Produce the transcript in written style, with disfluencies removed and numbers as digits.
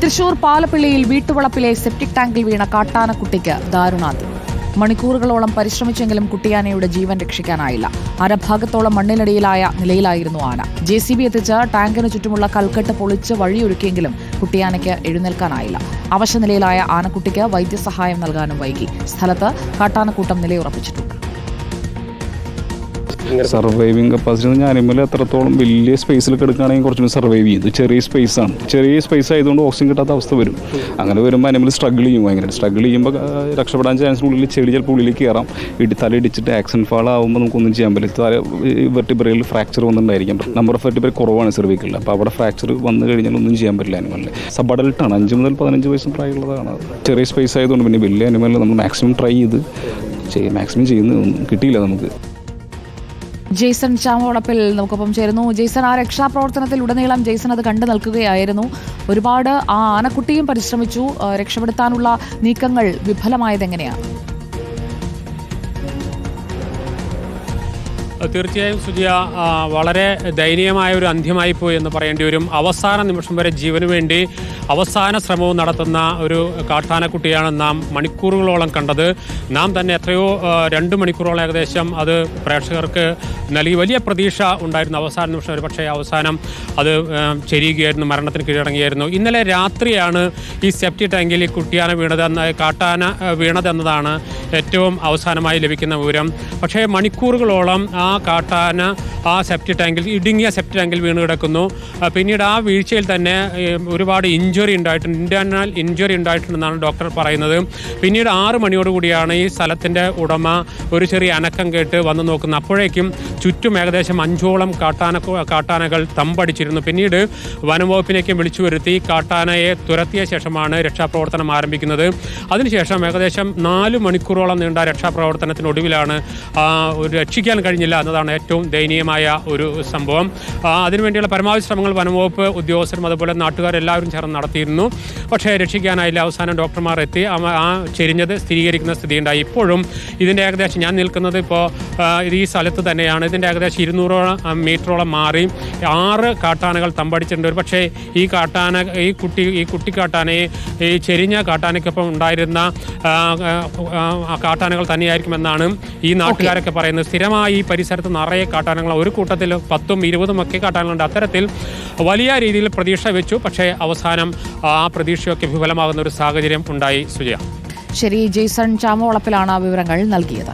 Thrissur പാലപ്പിള്ളിയിൽ വീട്ടുവളപ്പിലെ septic ടാങ്കിൽ വീണ കാട്ടാനക്കുട്ടിക്ക് ദാരുണാന്ത്യം. മണിക്കൂറുകളോളം പരിശ്രമിച്ചെങ്കിലും കുട്ടിയാനയുടെ ജീവൻ രക്ഷിക്കാനായില്ല. അരഭാഗത്തോളം മണ്ണിനടിയിലായ നിലയിലായിരുന്നു ആന. JCB എത്തിച്ച് ടാങ്കിന് ചുറ്റുമുള്ള കൽക്കെട്ട് പൊളിച്ച് വഴിയൊരുക്കിയെങ്കിലും കുട്ടിയാനയ്ക്ക് എഴുന്നേൽക്കാനായില്ല. അവശനിലയിലായ ആനക്കുട്ടിക്ക് വൈദ്യസഹായം നൽകാനും വൈകി. സ്ഥലത്ത് കാട്ടാനക്കൂട്ടം നിലയുറപ്പിച്ചിട്ടുണ്ട്. സർവൈവിങ് കപ്പാസിറ്റി ഞാനിമ്മൽ എത്രത്തോളം വലിയ സ്പേസിലൊക്കെ എടുക്കുകയാണെങ്കിൽ കുറച്ചും സർവൈവ് ചെയ്യും. ചെറിയ സ്പേസാണ്. ചെറിയ സ്പേസ് ആയതുകൊണ്ട് ഓക്സിജൻ കിട്ടാത്ത അവസ്ഥ വരും. അങ്ങനെ വരുമ്പോൾ അനിമൽ സ്ട്രഗിൾ ചെയ്യും. ഭയങ്കര സ്ട്രഗിൾ ചെയ്യുമ്പോൾ രക്ഷപ്പെടാൻ ചാൻസിനുള്ളിൽ ചെടി ചിലപ്പോൾ ഉള്ളിലേക്ക് കയറാം. തല ഇടിച്ചിട്ട് ആക്സിഡൻറ്റ് ഫാൾ ആകുമ്പോൾ നമുക്കൊന്നും ചെയ്യാൻ പറ്റില്ല. വെർട്ടിബ്രയിൽ ഫ്രാക്ചർ വന്നിട്ടുണ്ടായിരിക്കും. നമ്പർ ഓഫ് വെർട്ടിബ്ര കുറവാണ് സെർവിക്കലിൽ. അപ്പോൾ അവിടെ ഫ്രാക്ചർ വന്നു കഴിഞ്ഞാൽ ഒന്നും ചെയ്യാൻ പറ്റില്ല അനിമലിൽ. സബ് അഡൽട്ടാണ്. 5 മുതൽ 15 വയസ്സും പ്രായമുള്ളതാണ്. ചെറിയ സ്പേസ് ആയതുകൊണ്ട് പിന്നെ വലിയ അനിമലിൽ നമ്മൾ മാക്സിമം ട്രൈ ചെയ്ത് മാക്സിമം ചെയ്യുന്ന കിട്ടിയില്ല നമുക്ക്. ജെയ്സൺ ചാമവളപ്പിൽ നമുക്കൊപ്പം ചേരുന്നു. ജെയ്സൺ, ആ രക്ഷാപ്രവർത്തനത്തിൽ ഉടനീളം ജെയ്സൺ അത് കണ്ടു നിൽക്കുകയായിരുന്നു. ഒരുപാട് ആ ആനക്കുട്ടിയും പരിശ്രമിച്ചു. രക്ഷപ്പെടുത്താനുള്ള നീക്കങ്ങൾ വിഫലമായത് എങ്ങനെയാണ്? തീർച്ചയായും സുജിയ, വളരെ ദയനീയമായ ഒരു അന്ത്യമായി പോയി എന്ന് പറയേണ്ടി വരും. അവസാന നിമിഷം വരെ ജീവന് വേണ്ടി അവസാന ശ്രമവും നടത്തുന്ന ഒരു കാട്ടാനക്കുട്ടിയാണ് നാം മണിക്കൂറുകളോളം കണ്ടത്. നാം തന്നെ എത്രയോ 2 മണിക്കൂറോളം ഏകദേശം അത് പ്രേക്ഷകർക്ക് നൽകി. വലിയ പ്രതീക്ഷ ഉണ്ടായിരുന്നു അവസാന നിമിഷം വരെ. പക്ഷേ അവസാനം അത് ചെരിയുകയായിരുന്നു, മരണത്തിന് കീഴടങ്ങിയായിരുന്നു. ഇന്നലെ രാത്രിയാണ് ഈ സെപ്റ്റി ടാങ്കിൽ ഈ കുട്ടിയാന കാട്ടാന വീണതെന്നതാണ് ഏറ്റവും അവസാനമായി ലഭിക്കുന്ന വിവരം. പക്ഷേ മണിക്കൂറുകളോളം ആ കാട്ടാന ആ സെപ്റ്റി ടാങ്കിൽ, ഇടുങ്ങിയ സെപ്റ്റി ടാങ്കിൽ വീണ് കിടക്കുന്നു. പിന്നീട് ആ വീഴ്ചയിൽ തന്നെ ഒരുപാട് ഇന്റേണൽ ഇഞ്ചുറി ഉണ്ടായിട്ടുണ്ടെന്നാണ് ഡോക്ടർ പറയുന്നത്. പിന്നീട് 6 മണിയോടുകൂടിയാണ് ഈ സ്ഥലത്തിൻ്റെ ഉടമ ഒരു ചെറിയ അനക്കം കേട്ട് വന്നു നോക്കുന്നത്. അപ്പോഴേക്കും ചുറ്റും ഏകദേശം 5ഓളം കാട്ടാനകൾ തമ്പടിച്ചിരുന്നു. പിന്നീട് വനംവകുപ്പിനേക്കും വിളിച്ചു വരുത്തി കാട്ടാനയെ തുരത്തിയ ശേഷമാണ് രക്ഷാപ്രവർത്തനം ആരംഭിക്കുന്നത്. അതിനുശേഷം ഏകദേശം 4 മണിക്കൂറോളം നീണ്ട രക്ഷാപ്രവർത്തനത്തിനൊടുവിലാണ് രക്ഷിക്കാൻ കഴിഞ്ഞില്ല എന്നതാണ് ഏറ്റവും ദയനീയമായ ഒരു സംഭവം. അതിനുവേണ്ടിയുള്ള പരമാവധി ശ്രമങ്ങൾ വനംവകുപ്പ് ഉദ്യോഗസ്ഥരും അതുപോലെ നാട്ടുകാരെല്ലാവരും ചേർന്ന് നടത്തിയിരുന്നു. പക്ഷേ രക്ഷിക്കാനായില്ല. അവസാനം ഡോക്ടർമാർ എത്തി ആ ചെരിഞ്ഞത് സ്ഥിരീകരിക്കുന്ന സ്ഥിതിയുണ്ടായി. ഇപ്പോഴും ഇതിൻ്റെ ഏകദേശം ഞാൻ നിൽക്കുന്നത് ഇപ്പോൾ ഈ സ്ഥലത്ത് തന്നെയാണ്. ഇതിൻ്റെ ഏകദേശം 200 മീറ്ററോളം മാറി 6 കാട്ടാനകൾ തമ്പടിച്ചിട്ടുണ്ട്. പക്ഷേ ഈ കുട്ടിക്കാട്ടാനയെ ഈ ചെരിഞ്ഞ കാട്ടാനയ്ക്കൊപ്പം ഉണ്ടായിരുന്ന കാട്ടാനകൾ തന്നെയായിരിക്കുമെന്നാണ് ഈ നാട്ടുകാരൊക്കെ പറയുന്നത്. സ്ഥിരമായി ഈ പരിസരത്ത് നിറയെ കാട്ടാനകൾ, ഒരു കൂട്ടത്തിൽ 10ഉം 20ഉം ഒക്കെ കാട്ടാനകളുണ്ട്. അത്തരത്തിൽ വലിയ രീതിയിൽ പ്രതീക്ഷ വെച്ചു. പക്ഷേ അവസാനം ആ പ്രതീക്ഷയൊക്കെ വിഫലമാകുന്ന ഒരു സാഹചര്യം ഉണ്ടായി. സുജയ. ശരി, ജെയ്സൺ ചാമവളപ്പിലാണ് വിവരങ്ങൾ നൽകിയത്.